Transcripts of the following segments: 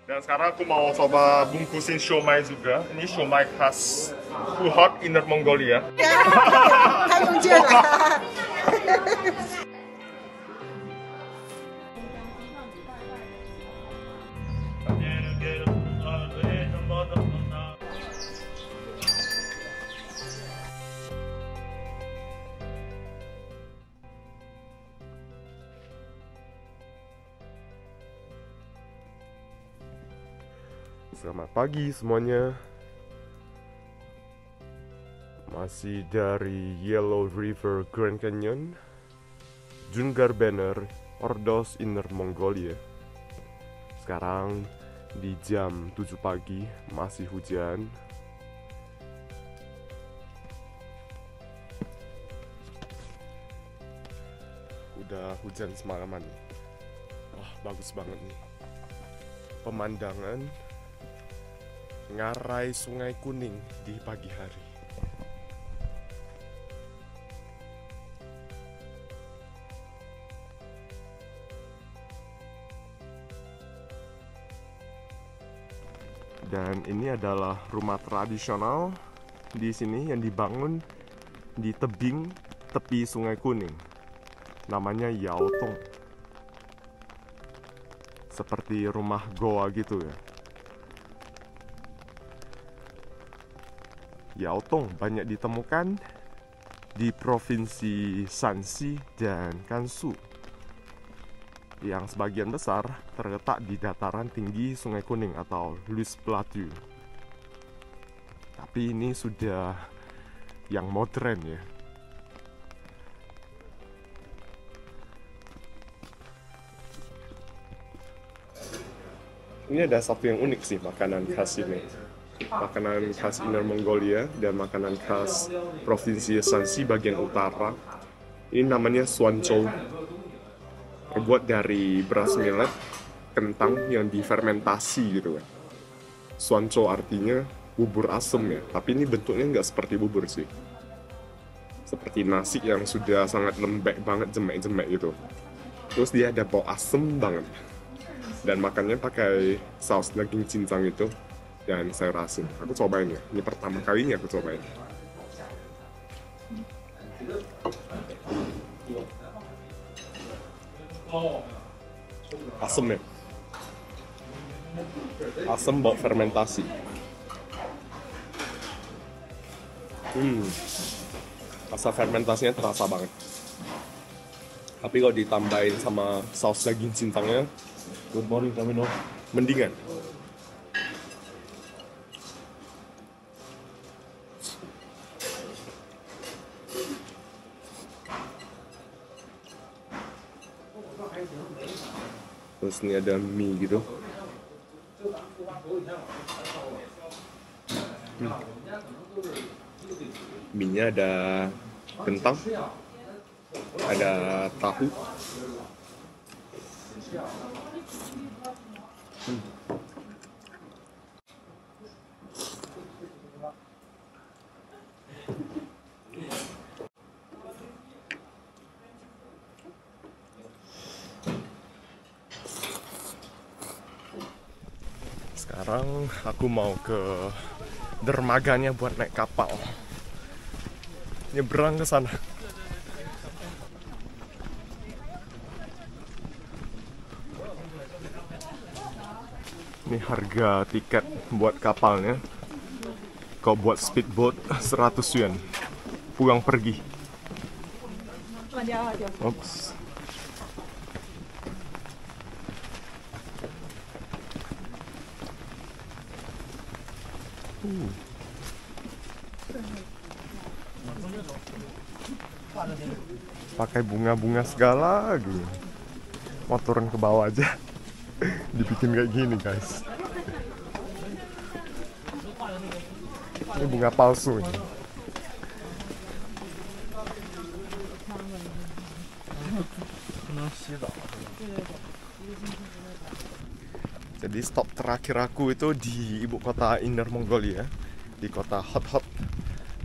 Dan sekarang aku mau coba bungkusin siomay juga. Ini siomay khas Puhot, Inner Mongolia. 太用劲了。Selamat pagi semuanya. Masih dari Yellow River Grand Canyon, Jungar Banner, Ordos, Inner Mongolia. Sekarang di jam 7 pagi, masih hujan. Udah hujan semalaman nih. Wah, bagus banget nih pemandangan ngarai Sungai Kuning di pagi hari. Dan ini adalah rumah tradisional di sini yang dibangun di tebing tepi Sungai Kuning. Namanya Yaotong. Seperti rumah goa gitu ya. Yaotong banyak ditemukan di provinsi Shanxi dan Gansu, yang sebagian besar terletak di dataran tinggi Sungai Kuning atau Loess Plateau. Tapi ini sudah yang modern ya. Ini ada satu yang unik sih makanan khas ini. Makanan khas Inner Mongolia dan makanan khas provinsi Shanxi bagian utara. Ini namanya suanzhou. Terbuat dari beras millet, kentang yang difermentasi gitu kan. Suanzhou artinya bubur asem ya, tapi ini bentuknya nggak seperti bubur sih. Seperti nasi yang sudah sangat lembek banget, jemek-jemek gitu. Terus dia ada bau asem banget. Dan makannya pakai saus daging cincang itu. Dan sayur asin. Aku cobain ya. Ini pertama kalinya aku cobain. Asem ya. Asem bau fermentasi. Rasa fermentasinya terasa banget. Tapi kalau ditambahin sama saus daging cincangnya, good morning Kamino, mendingan. Terus ini ada mie gitu. Mie-nya ada kentang, ada tahu. Sekarang aku mau ke dermaganya buat naik kapal. Nyebrang ke sana. Ini harga tiket buat kapalnya. Kalau buat speedboat 100 yuan. Pulang pergi. Oops. Pakai bunga-bunga segala lagi. Mau turun ke bawah aja. Dibikin kayak gini guys. Ini bunga palsu ini. Jadi stop terakhir aku itu di ibu kota Inner Mongolia, di kota Hot Hot.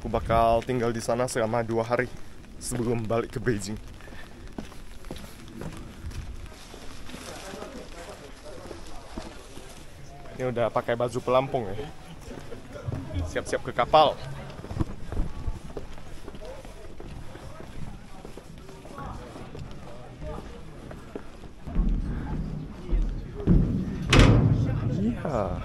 Aku bakal tinggal di sana selama 2 hari sebelum balik ke Beijing. Ini udah pakai baju pelampung ya. Siap-siap ke kapal. Iya.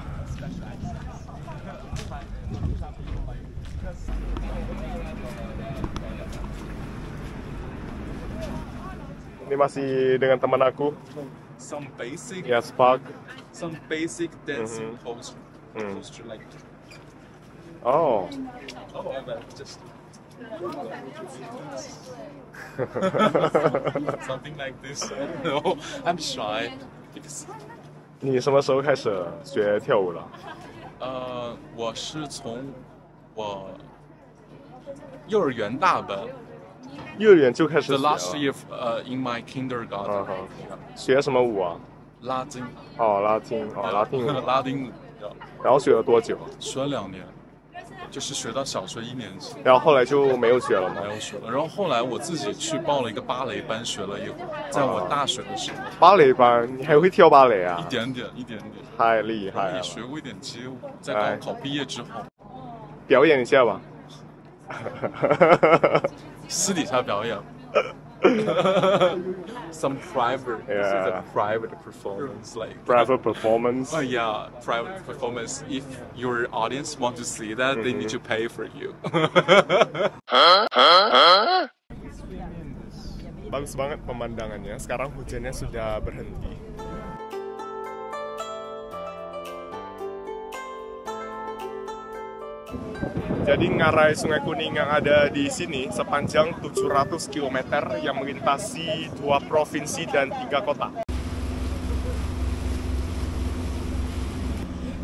Ini masih dengan teman aku. Some basic, Ya, Spark. some basic dancing posture like Oh. just something like this. I don't know. I'm shy because 你什么时候开始学跳舞了？我是从我幼儿园大班幼儿园就开始 the 学 last 了。 year in my kindergarten 学什么舞啊？拉丁哦，拉丁，哦，拉丁舞。拉丁舞，然后学了多久？学了2年，就是学到小学1年级。然后后来就没有学了吗？没有学了，然后后来我自己去报了一个芭蕾班，学了一会儿，在我大学的时候，芭蕾班，你还会跳芭蕾啊一？点点，太厉害了！也学过一点街舞，在高考毕业之后，表演一下吧。私底下表演。Some private, this is a private performance, like Private performance. Oh yeah, private performance. If your audience want to see that, they need to pay for you. Bagus banget pemandangannya. Sekarang hujannya sudah berhenti. Jadi ngarai Sungai Kuning yang ada di sini sepanjang 700 km yang melintasi 2 provinsi dan 3 kota.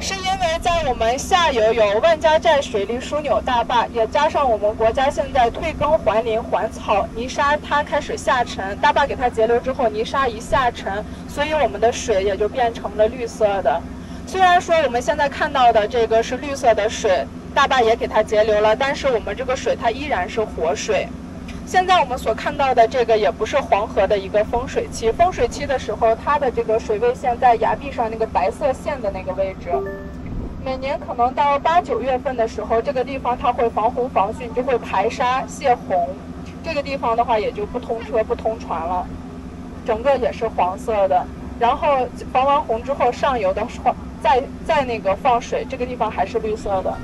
是因为在我们下游有万家寨水利枢纽大坝，也加上我们国家现在退耕还林还草，泥沙它开始下沉，大坝给它截流之后，泥沙一下沉，所以我们的水也就变成了绿色的。虽然说我们现在看到的这个是绿色的水，大坝也给它截流了，但是我们这个水它依然是活水。现在我们所看到的这个也不是黄河的一个丰水期，丰水期的时候，它的这个水位线在崖壁上那个白色线的那个位置。每年可能到8、9月份的时候，这个地方它会防洪防汛，就会排沙泄洪，这个地方的话也就不通车不通船了，整个也是黄色的。然后防完洪之后，上游的再那个放水，这个地方还是绿色的。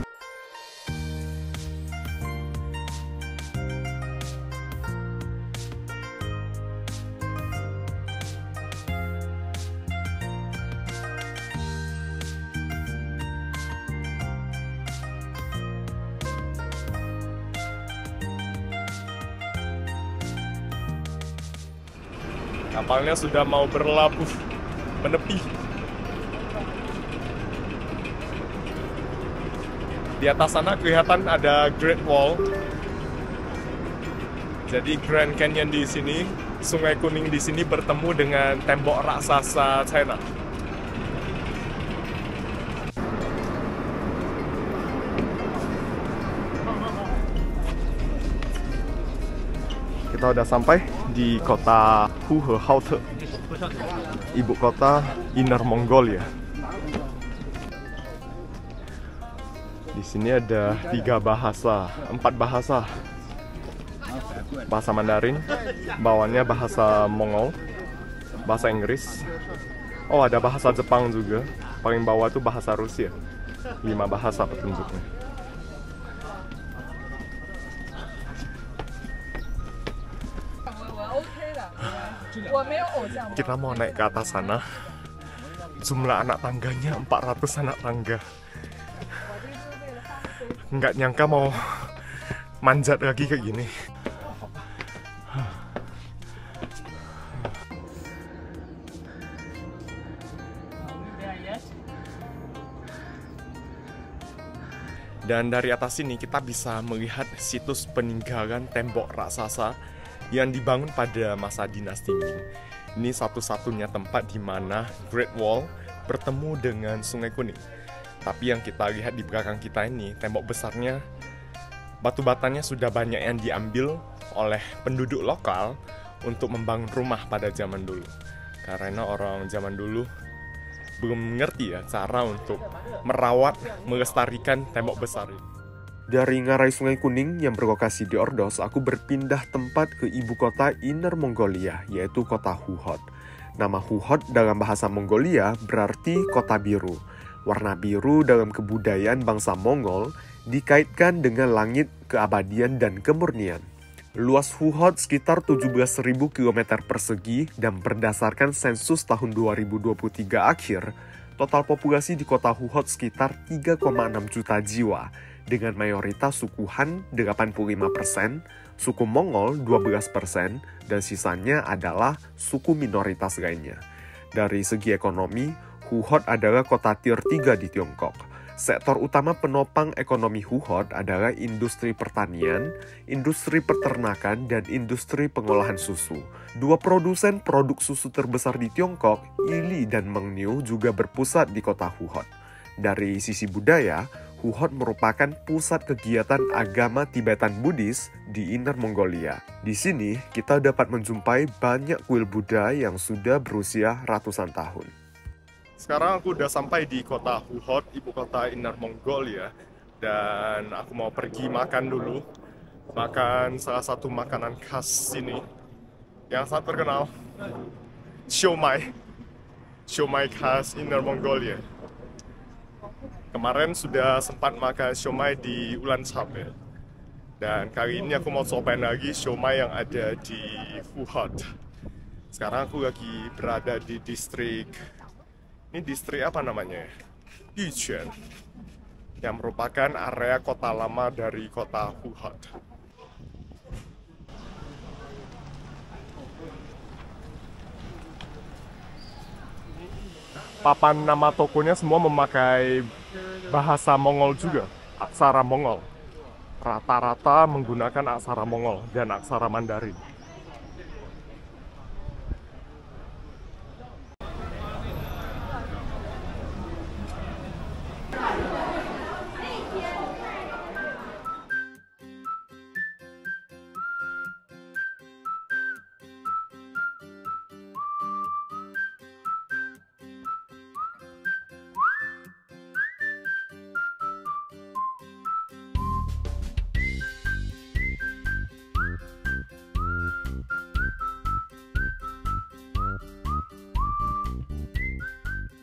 Kapalnya sudah mau berlabuh menepi. Di atas sana kelihatan ada Great Wall. Jadi Grand Canyon di sini, Sungai Kuning di sini bertemu dengan tembok raksasa China. Kita udah sampai di kota Huhehaute, ibu kota Inner Mongolia. Di sini ada 4 bahasa. Bahasa Mandarin, bawahnya bahasa Mongol, bahasa Inggris. Oh, ada bahasa Jepang juga. Paling bawah itu bahasa Rusia. 5 bahasa petunjuknya. Kita mau naik ke atas sana. Jumlah anak tangganya 400 anak tangga. Nggak nyangka mau manjat lagi kayak gini. Dan dari atas sini kita bisa melihat situs peninggalan tembok raksasa yang dibangun pada masa dinasti Ming. Ini satu-satunya tempat di mana Great Wall bertemu dengan Sungai Kuning. Tapi yang kita lihat di belakang kita ini, tembok besarnya, batu batanya sudah banyak yang diambil oleh penduduk lokal untuk membangun rumah pada zaman dulu. Karena orang zaman dulu belum mengerti ya cara untuk merawat, melestarikan tembok besar ini. Dari ngarai Sungai Kuning yang berlokasi di Ordos, aku berpindah tempat ke ibu kota Inner Mongolia, yaitu kota Huhhot. Nama Huhhot dalam bahasa Mongolia berarti kota biru. Warna biru dalam kebudayaan bangsa Mongol dikaitkan dengan langit, keabadian, dan kemurnian. Luas Huhhot sekitar 17.000 km persegi dan berdasarkan sensus tahun 2023 akhir, total populasi di kota Huhhot sekitar 3,6 juta jiwa, dengan mayoritas suku Han 85%, suku Mongol 12%, dan sisanya adalah suku minoritas lainnya. Dari segi ekonomi, Huhhot adalah kota tier 3 di Tiongkok. Sektor utama penopang ekonomi Huhhot adalah industri pertanian, industri peternakan, dan industri pengolahan susu. Dua produsen produk susu terbesar di Tiongkok, Yili dan Mengniu, juga berpusat di kota Huhhot. Dari sisi budaya, Huhhot merupakan pusat kegiatan agama Tibetan Buddhis di Inner Mongolia. Di sini, kita dapat menjumpai banyak kuil Buddha yang sudah berusia ratusan tahun. Sekarang aku udah sampai di kota Huhhot, ibu kota Inner Mongolia, dan aku mau pergi makan dulu. Makan salah satu makanan khas sini yang sangat terkenal, siomay. Siomay khas Inner Mongolia. Kemarin sudah sempat makan siomay di Ulanqab ya. Dan kali ini aku mau cobain lagi siomay yang ada di Huhhot. Sekarang aku lagi berada di distrik, ini distrik apa namanya? Yiquan, yang merupakan area kota lama dari kota Huhhot. Papan nama tokonya semua memakai bahasa Mongol juga, aksara Mongol. Rata-rata menggunakan aksara Mongol dan aksara Mandarin.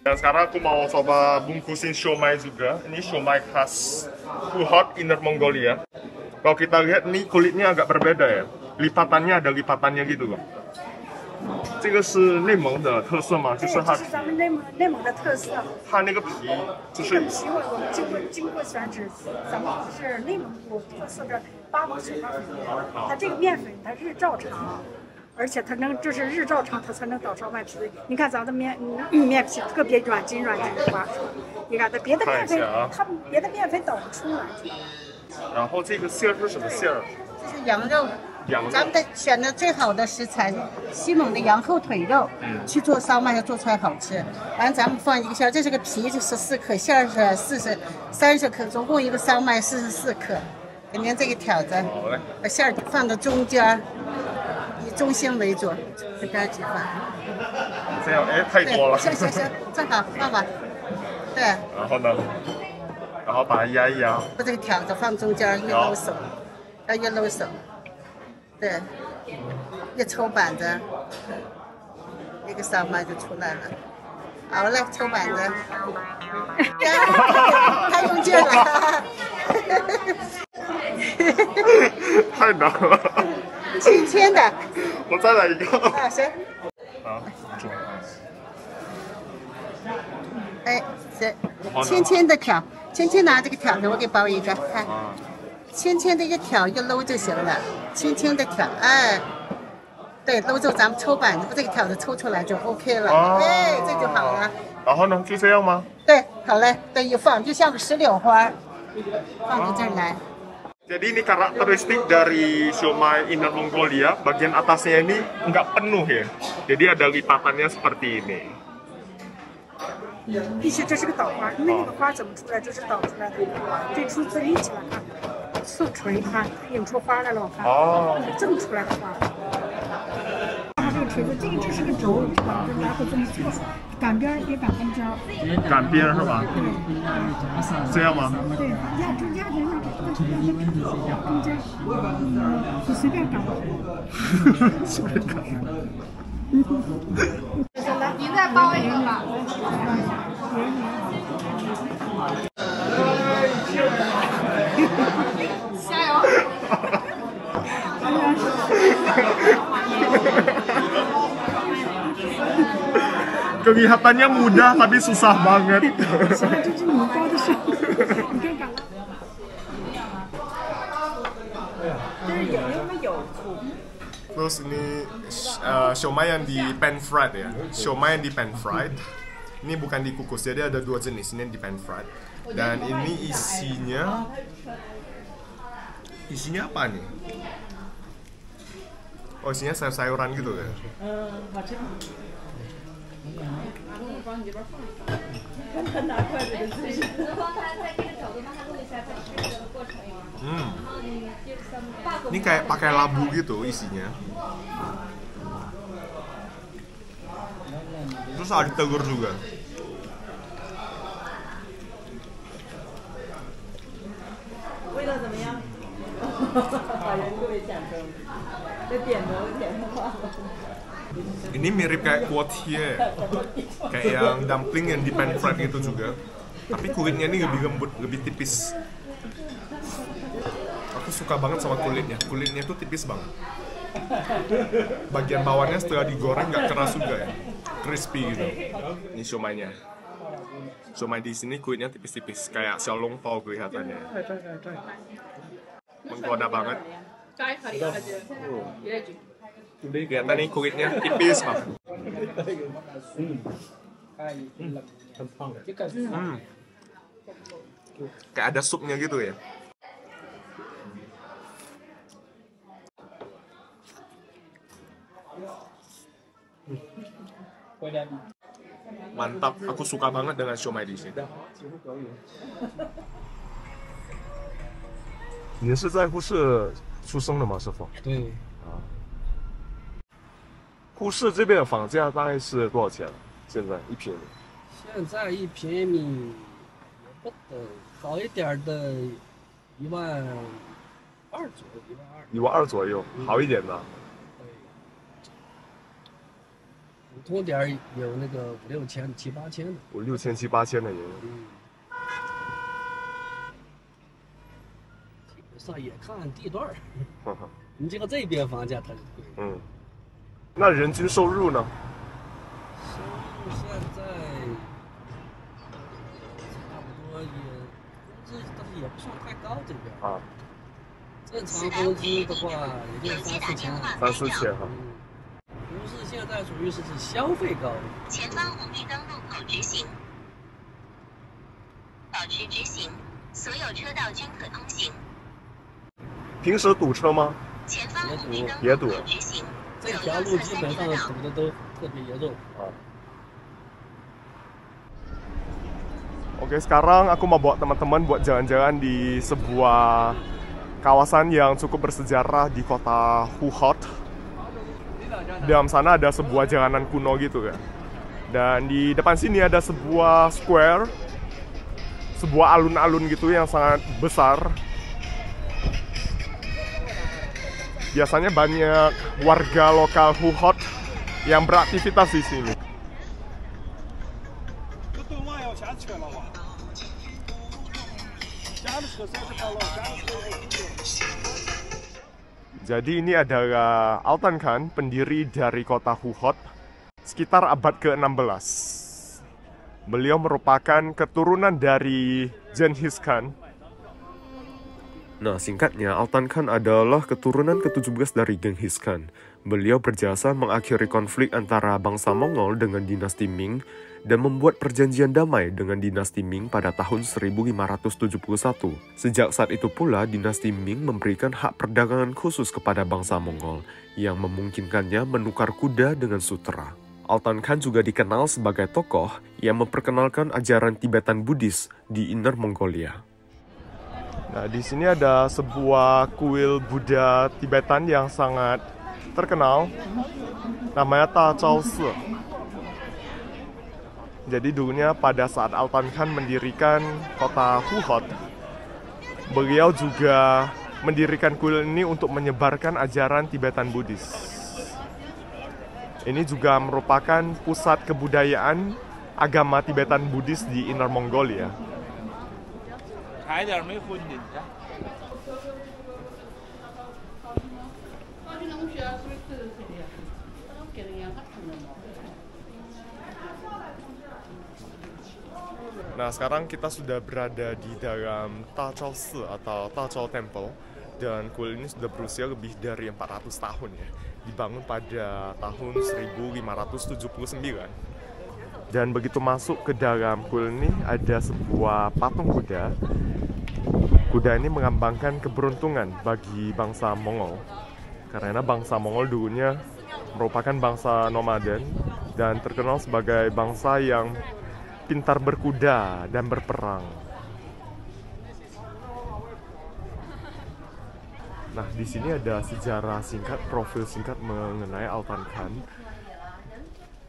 Dan sekarang aku mau coba bungkusin siomay juga. Ini siomay khas Huhhot, Inner Mongolia. Kalau kita lihat nih kulitnya agak berbeda ya. Lipatannya ada lipatannya gitu loh. 这个是内蒙的特色吗？就是它，这是咱们内蒙的特色。它那个皮就是这个皮我们经过选址，咱们是内蒙古特色的8毛水花粉面。它这个面粉它日照长，而且它能就是日照长，它才能捣烧麦皮。你看咱的面皮特别软筋软筋滑顺，你看它别的面粉它别的面粉捣不出来。然后这个馅儿是什么馅儿？这是羊肉。 咱们的选的最好的食材，西蒙的羊后腿肉，去做烧麦要做出来好吃。完了咱们放一个馅，这是个皮是14克，馅儿是30克，总共一个烧麦44克。给您这个条子，把馅儿放到中间，以中心为主，这边几放。这样哎，太多了。行，正好放吧。对。然后呢？然后把它压一压。把这个条子放中间，越搂手，要越搂手。 对，一抽板子，一个烧麦就出来了。好嘞，抽板子，太用劲了，太难了。轻轻的。我再来一个。啊，行。好，哎，行，轻轻的挑，轻轻拿这个挑子，我给包一个，看。轻轻的一挑一搂就行了，轻轻的挑，哎，对，搂住咱们抽板子，把这个挑子抽出来就 OK 了，哎，这就好了。然后呢，就这样吗？对，好嘞，对，一放就像个石榴花，放到这儿来。Jadi ini karakteristik dari siomay Inner Mongolia, bagian atasnya ini nggak penuh ya, jadi ada lipatannya seperti ini. 必须这是个倒花，因为那个花怎么出来？这是倒出来的，这出自立起来看。 刺锤它引出花来了，我看，这么出来的花，它这个皮锤子，这是个轴，这来回这么做，擀边别擀分焦。擀边是吧？这样吗？对，压中间人要中间，你随便擀。随便擀。您再包一个吧。加油！Kelihatannya mudah tapi susah banget. Terus ini siomay yang di pan fried ya. Siomay yang di pan fried. Ini bukan dikukus, jadi ada dua jenis. Ini yang di pan fried. Dan ini isinya apa nih? Oh, isinya sayur-sayuran gitu ya. Ini kayak pakai labu gitu isinya. Terus ada telur juga. Ini mirip kayak kuotie, kayak yang dumpling yang di pan fried gitu juga. Tapi kulitnya ini lebih lembut, lebih tipis. Aku suka banget sama kulitnya. Kulitnya tuh tipis banget. Bagian bawahnya setelah digoreng nggak keras juga ya, crispy gitu. Ini siomaynya. Siomay di sini kulitnya tipis-tipis, kayak xiaolongbao kelihatannya. Menggoda banget. Kelihatan nih kulitnya tipis banget. Kayak ada supnya gitu ya. Mantap, aku suka banget dengan siomay di sini. 你是在呼市出生的吗，师傅？对。呼市这边的房价大概是多少钱？现在一平米？现在一平米也不等，好一点的12000左右，12000。12000左右，好一点的。普通点有那个5、6千、7、8千的。5、6千、7、8千的也有。基本上也看地段。你这个这边房价它就贵。那人均收入呢？收入现在差不多也工资，但是也不算太高这边。正常工资的话也就3、4千。3、4千哈。不是现在属于是消费高。前方红绿灯路口直行，保持直行，所有车道均可通行。平时堵车吗？前方红绿灯也堵。直行。这条路基本上堵的都特别严重。Oke, sekarang aku mau bawa teman-teman buat jalan-jalan di sebuah kawasan yang cukup bersejarah di kota Huhot. Di dalam sana ada sebuah jalanan kuno gitu kan. Dan di depan sini ada sebuah square, sebuah alun-alun gitu yang sangat besar. Biasanya banyak warga lokal Huhot yang beraktivitas di sini. Jadi ini adalah Altan Khan, pendiri dari kota Huhot, sekitar abad ke-16. Beliau merupakan keturunan dari Genghis Khan. Nah, singkatnya, Altan Khan adalah keturunan ke-17 dari Genghis Khan. Beliau berjasa mengakhiri konflik antara bangsa Mongol dengan dinasti Ming dan membuat perjanjian damai dengan dinasti Ming pada tahun 1571. Sejak saat itu pula, dinasti Ming memberikan hak perdagangan khusus kepada bangsa Mongol yang memungkinkannya menukar kuda dengan sutera. Altan Khan juga dikenal sebagai tokoh yang memperkenalkan ajaran Tibetan Buddhis di Inner Mongolia. Nah, di sini ada sebuah kuil Buddha Tibetan yang sangat terkenal, namanya Ta Chao Si. Jadi dulunya pada saat Altan Khan mendirikan kota Huhot, beliau juga mendirikan kuil ini untuk menyebarkan ajaran Tibetan Buddhis. Ini juga merupakan pusat kebudayaan agama Tibetan Buddhis di Inner Mongolia. Nah, sekarang kita sudah berada di dalam Ta Chao Si atau Ta Chao Temple, dan kuil ini sudah berusia lebih dari 400 tahun ya. Dibangun pada tahun 1579. Dan begitu masuk ke dalam kuil ini ada sebuah patung kuda. Kuda ini melambangkan keberuntungan bagi bangsa Mongol. Karena bangsa Mongol dulunya merupakan bangsa nomaden dan terkenal sebagai bangsa yang pintar berkuda dan berperang. Nah, di sini ada sejarah singkat, profil singkat mengenai Altan Khan.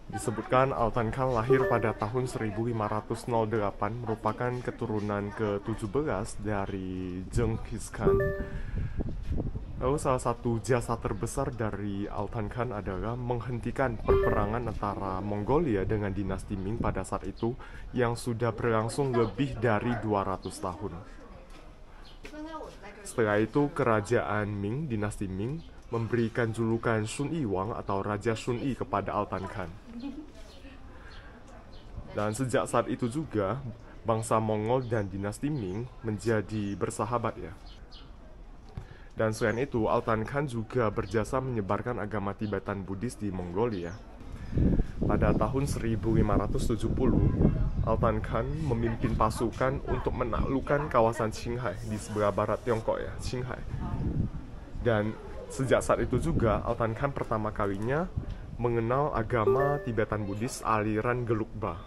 Disebutkan Altan Khan lahir pada tahun 1508, merupakan keturunan ke-17 dari Genghis Khan. Lalu salah satu jasa terbesar dari Altan Khan adalah menghentikan perperangan antara Mongolia dengan dinasti Ming pada saat itu yang sudah berlangsung lebih dari 200 tahun. Setelah itu kerajaan Ming, dinasti Ming, memberikan julukan Sun Yi Wang atau Raja Sun Yi kepada Altan Khan. Dan sejak saat itu juga bangsa Mongol dan dinasti Ming menjadi bersahabat ya. Dan selain itu, Altan Khan juga berjasa menyebarkan agama Tibetan Buddhis di Mongolia. Pada tahun 1570, Altan Khan memimpin pasukan untuk menaklukkan kawasan Qinghai di sebelah barat Tiongkok ya, Qinghai. Dan sejak saat itu juga, Altan Khan pertama kalinya mengenal agama Tibetan Buddhis aliran Gelugpa.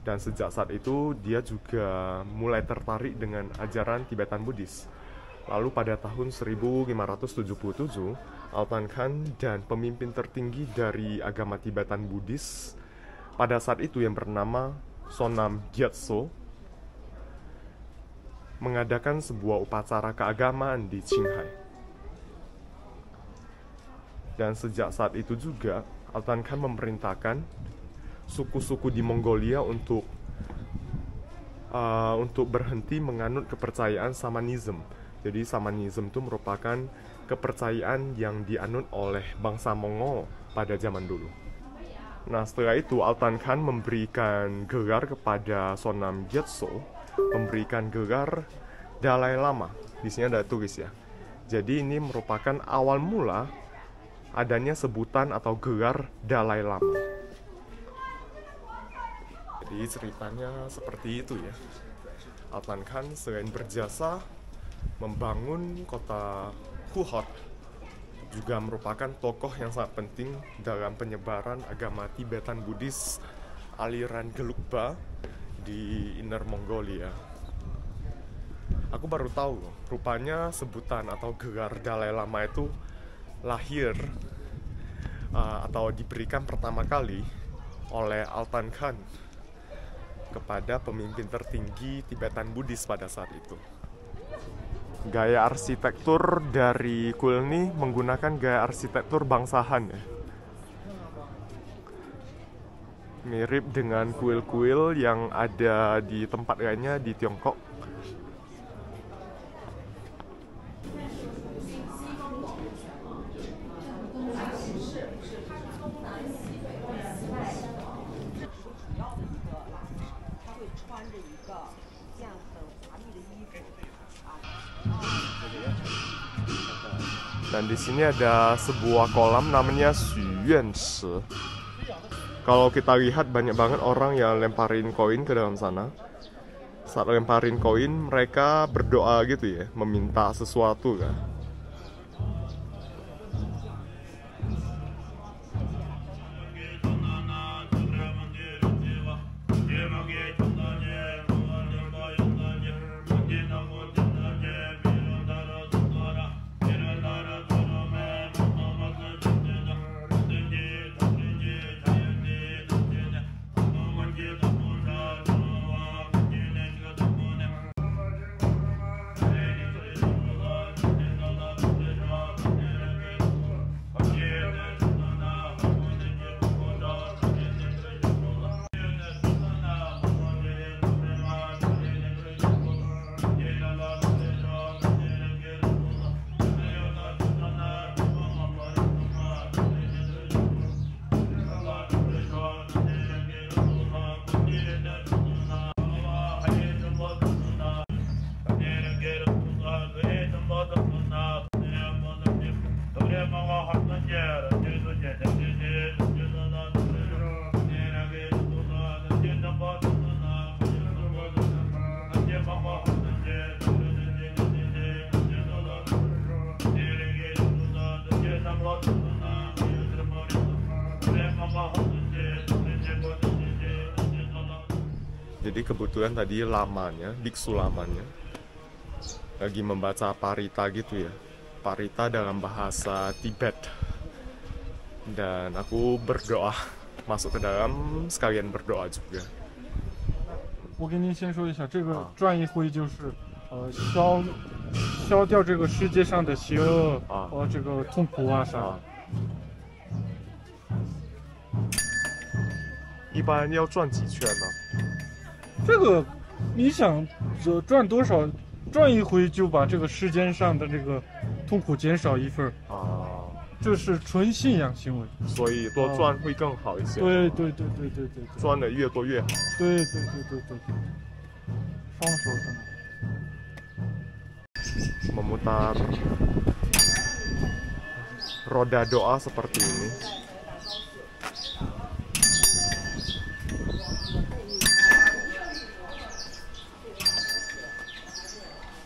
Dan sejak saat itu, dia juga mulai tertarik dengan ajaran Tibetan Buddhis. Lalu pada tahun 1577, Altan Khan dan pemimpin tertinggi dari agama Tibetan Buddhis pada saat itu yang bernama Sonam Gyatso mengadakan sebuah upacara keagamaan di Qinghai. Dan sejak saat itu juga, Altan Khan memerintahkan suku-suku di Mongolia untuk berhenti menganut kepercayaan Shamanism. Jadi Shamanism itu merupakan kepercayaan yang dianut oleh bangsa Mongol pada zaman dulu. Nah, setelah itu Altan Khan memberikan gelar kepada Sonam Gyatso, memberikan gelar Dalai Lama. Di sini ada tulis ya. Jadi ini merupakan awal mula adanya sebutan atau gelar Dalai Lama. Jadi ceritanya seperti itu ya. Altan Khan selain berjasa membangun kota Huhot, juga merupakan tokoh yang sangat penting dalam penyebaran agama Tibetan Buddhis aliran Gelugpa di Inner Mongolia. Aku baru tahu, rupanya sebutan atau gelar Dalai Lama itu lahir atau diberikan pertama kali oleh Altan Khan kepada pemimpin tertinggi Tibetan Buddhis pada saat itu. Gaya arsitektur dari kuil ini menggunakan gaya arsitektur bangsa Han ya. Mirip dengan kuil-kuil yang ada di tempat lainnya di Tiongkok. Dan di sini ada sebuah kolam namanya Xuyuan Shi. Kalau kita lihat banyak banget orang yang lemparin koin ke dalam sana. Saat lemparin koin mereka berdoa gitu ya, meminta sesuatu kan. Jadi kebetulan tadi lamanya, biksu lamanya lagi membaca parita gitu ya. Parita dalam bahasa Tibet. Dan aku berdoa, masuk ke dalam sekalian berdoa juga. 我给您先说一下，这个转一挥就是消掉这个世界上的邪恶和这个痛苦啊啥。一般要转几圈呢？这个你想转多少，转一回就把这个世间上的这个痛苦减少一份啊。这是纯信仰行为，所以多转会更好一些。对，转的越多越好。对。双手的。Memutar roda doa seperti ini.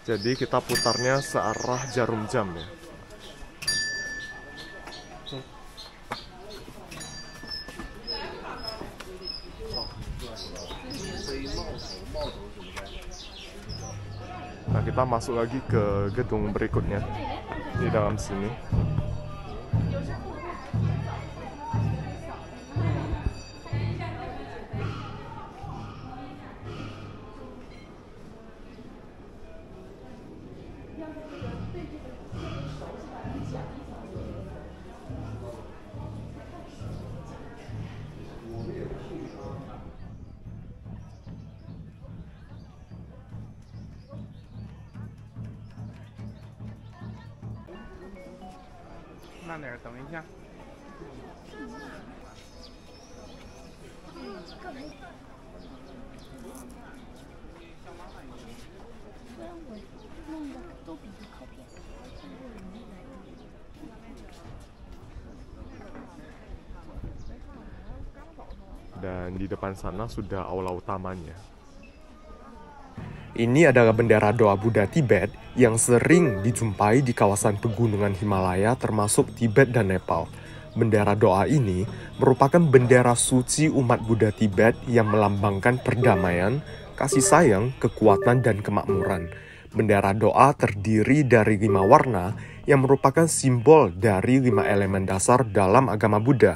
Jadi kita putarnya searah jarum jam ya. Nah, kita masuk lagi ke gedung berikutnya di dalam sini.慢点，等一下。Dan di depan sana sudah aula utamanya. Ini adalah bendera doa Buddha Tibet yang sering dijumpai di kawasan pegunungan Himalaya termasuk Tibet dan Nepal. Bendera doa ini merupakan bendera suci umat Buddha Tibet yang melambangkan perdamaian, kasih sayang, kekuatan, dan kemakmuran. Bendera doa terdiri dari 5 warna yang merupakan simbol dari 5 elemen dasar dalam agama Buddha.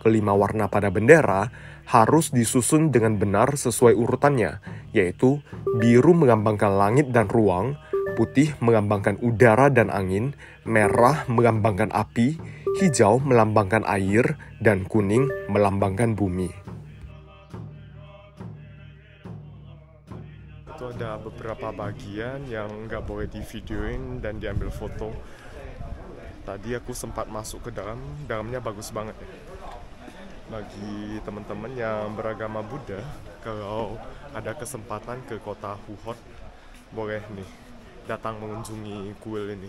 Kelima warna pada bendera harus disusun dengan benar sesuai urutannya, yaitu biru melambangkan langit dan ruang, putih melambangkan udara dan angin, merah melambangkan api, hijau melambangkan air, dan kuning melambangkan bumi. Itu ada beberapa bagian yang nggak boleh divideoin dan diambil foto. Tadi aku sempat masuk ke dalamnya bagus banget ya. Bagi teman-teman yang beragama Buddha, kalau ada kesempatan ke kota Huhot, boleh nih datang mengunjungi kuil ini.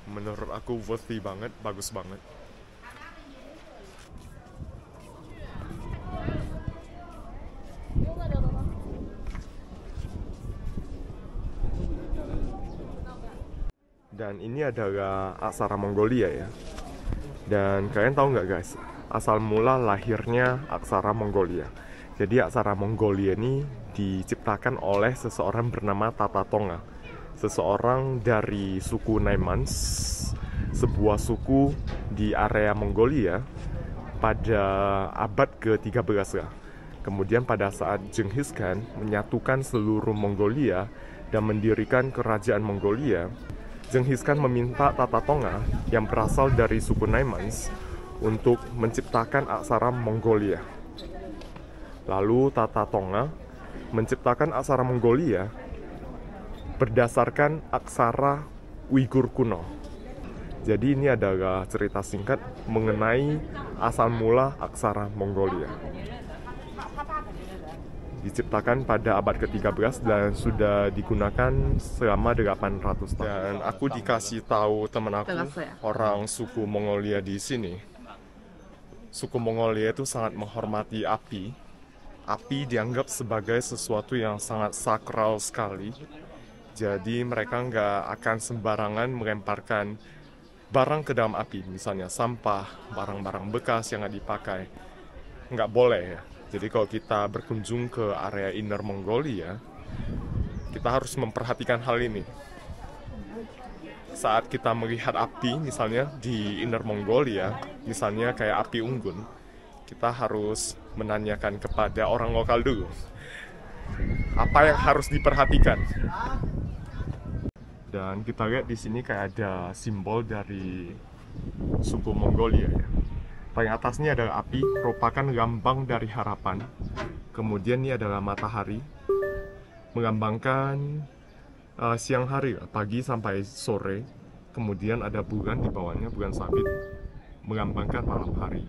Menurut aku worthy banget, bagus banget. Dan ini adalah aksara Mongolia ya. Dan kalian tahu nggak guys, asal mula lahirnya aksara Mongolia. Jadi aksara Mongolia ini diciptakan oleh seseorang bernama Tata Tonga. Seseorang dari suku Naimans, sebuah suku di area Mongolia pada abad ke-13 ya. Kemudian pada saat Genghis Khan menyatukan seluruh Mongolia dan mendirikan kerajaan Mongolia, Genghis Khan meminta Tata Tonga yang berasal dari suku Naimans untuk menciptakan aksara Mongolia. Lalu Tata Tonga menciptakan aksara Mongolia berdasarkan aksara Uighur kuno. Jadi ini adalah cerita singkat mengenai asal mula aksara Mongolia. Diciptakan pada abad ke-13 dan sudah digunakan selama 800 tahun. Dan aku dikasih tahu teman aku, orang suku Mongolia di sini. Suku Mongolia itu sangat menghormati api. Api dianggap sebagai sesuatu yang sangat sakral sekali. Jadi mereka nggak akan sembarangan melemparkan barang ke dalam api. Misalnya sampah, barang-barang bekas yang nggak dipakai. Nggak boleh ya. Jadi kalau kita berkunjung ke area Inner Mongolia, kita harus memperhatikan hal ini. Saat kita melihat api, misalnya di Inner Mongolia, misalnya kayak api unggun, kita harus menanyakan kepada orang lokal dulu, apa yang harus diperhatikan. Dan kita lihat di sini kayak ada simbol dari suku Mongolia ya. Paling atasnya adalah api, merupakan lambang dari harapan. Kemudian ini adalah matahari, melambangkan siang hari, pagi sampai sore. Kemudian ada bulan di bawahnya, bulan sabit, melambangkan malam hari.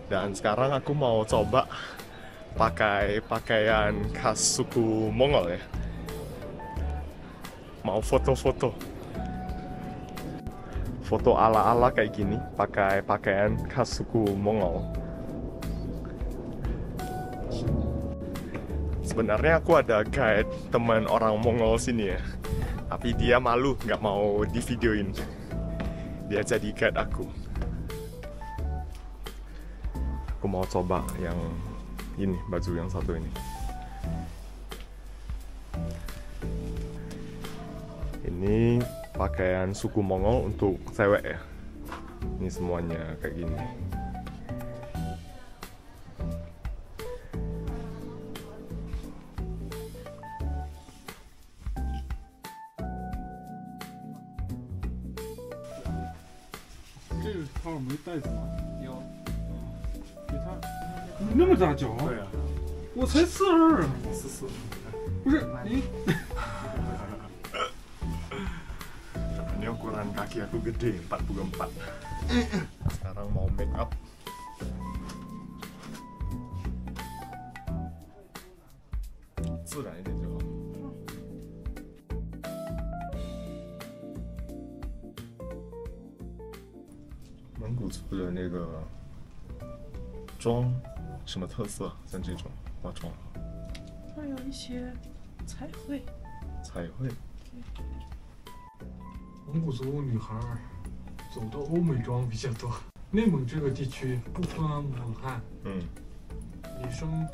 Dan sekarang aku mau coba pakai pakaian khas suku Mongol ya. Mau foto-foto. Foto ala-ala kayak gini, pakai pakaian khas suku Mongol. Sebenarnya aku ada guide teman orang Mongol sini ya. Tapi dia malu, nggak mau divideoin. Dia jadi guide aku. Aku mau coba yang ini, baju yang satu ini. Ini pakaian suku Mongol untuk cewek ya. Ini semuanya kayak gini.这个套没带子吗？有。给他，你那么大脚？对啊，我才42啊。44。不是你。Ini ukuran kaki aku gede, 44. Sekarang mau make up. Zhiran一点就好。蒙古族的那个妆什么特色？像这种化妆，它有一些彩绘。彩绘。蒙古族女孩走的欧美妆比较多。内蒙这个地区不分蒙汉，女生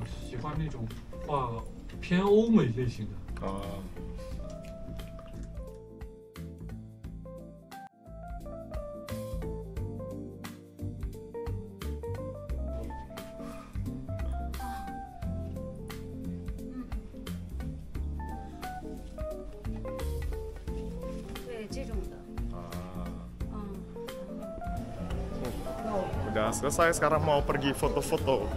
喜欢那种画偏欧美类型的。这种的。Udah selesai, sekarang mau pergi foto-foto.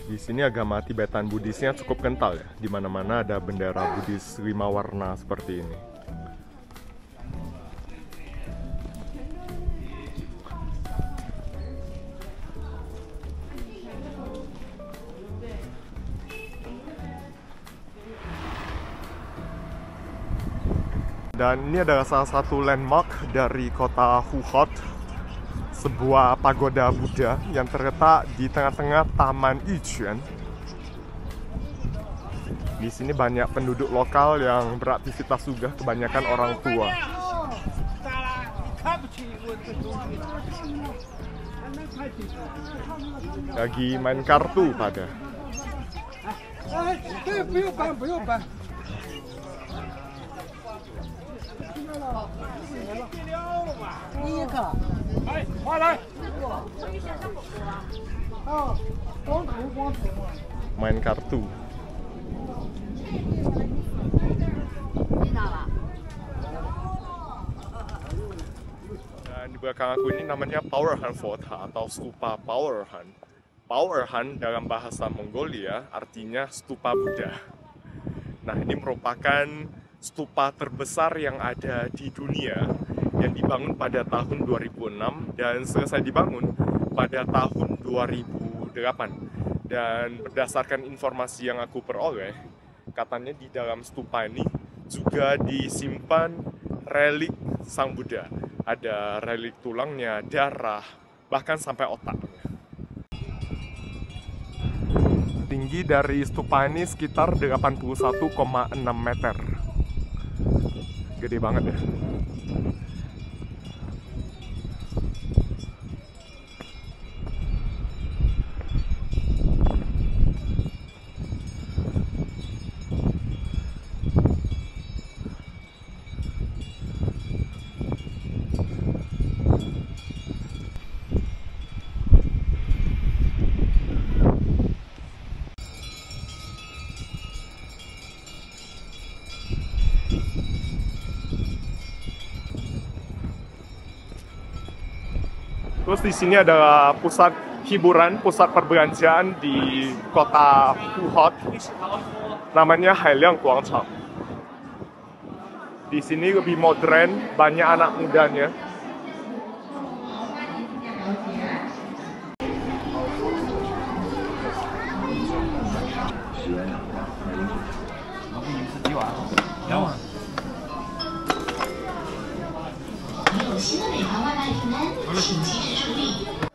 Di sini agama Tibetan Buddhisnya cukup kental ya. Di mana-mana ada bendera Buddhis 5 warna seperti ini. Dan ini adalah salah satu landmark dari kota Huhot, sebuah pagoda Buddha yang terletak di tengah-tengah Taman Yiquan. Di sini banyak penduduk lokal yang beraktivitas juga, kebanyakan orang tua. Lagi main kartu pada. Main kartu. Dan di belakang aku ini namanya Powerhan Fort atau Stupa Powerhan. Powerhan dalam bahasa Mongolia artinya stupa Buddha. Nah, ini merupakan stupa terbesar yang ada di dunia yang dibangun pada tahun 2006 dan selesai dibangun pada tahun 2008. Dan berdasarkan informasi yang aku peroleh, Katanya di dalam stupa ini juga disimpan relik Sang Buddha. Ada relik tulangnya, darah, bahkan sampai otaknya. Tinggi dari stupa ini sekitar 81,6 meter. Gede banget ya. Terus di sini ada pusat hiburan, pusat perbelanjaan di kota Puhot, namanya Hailiang Guangchang. Di sini lebih modern, banyak anak mudanya.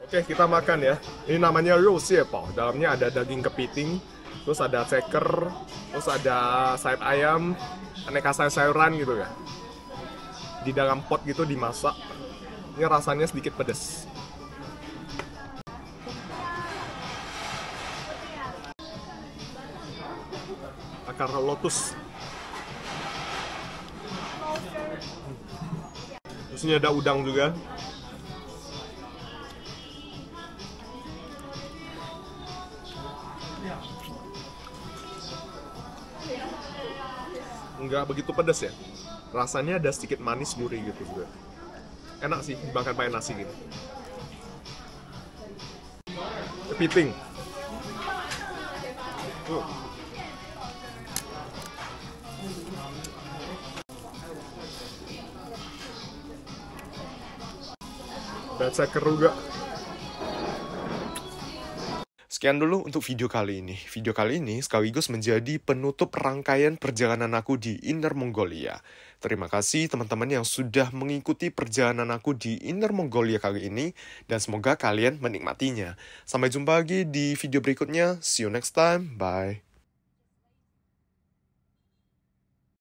Oke, kita makan ya. Ini namanya rou xiebao. Dalamnya ada daging kepiting, terus ada ceker, terus ada sayap ayam, aneka sayur-sayuran gitu ya. Di dalam pot gitu dimasak. Ini rasanya sedikit pedas. Akar lotus. Terus ini ada udang juga. Nggak begitu pedas ya. Rasanya ada sedikit manis gurih gitu juga. Enak sih, dimakan pakai nasi gitu. Kepiting. Dan ceker juga. Sekian dulu untuk video kali ini. Video kali ini sekaligus menjadi penutup rangkaian perjalanan aku di Inner Mongolia. Terima kasih teman-teman yang sudah mengikuti perjalanan aku di Inner Mongolia kali ini, dan semoga kalian menikmatinya. Sampai jumpa lagi di video berikutnya. See you next time. Bye.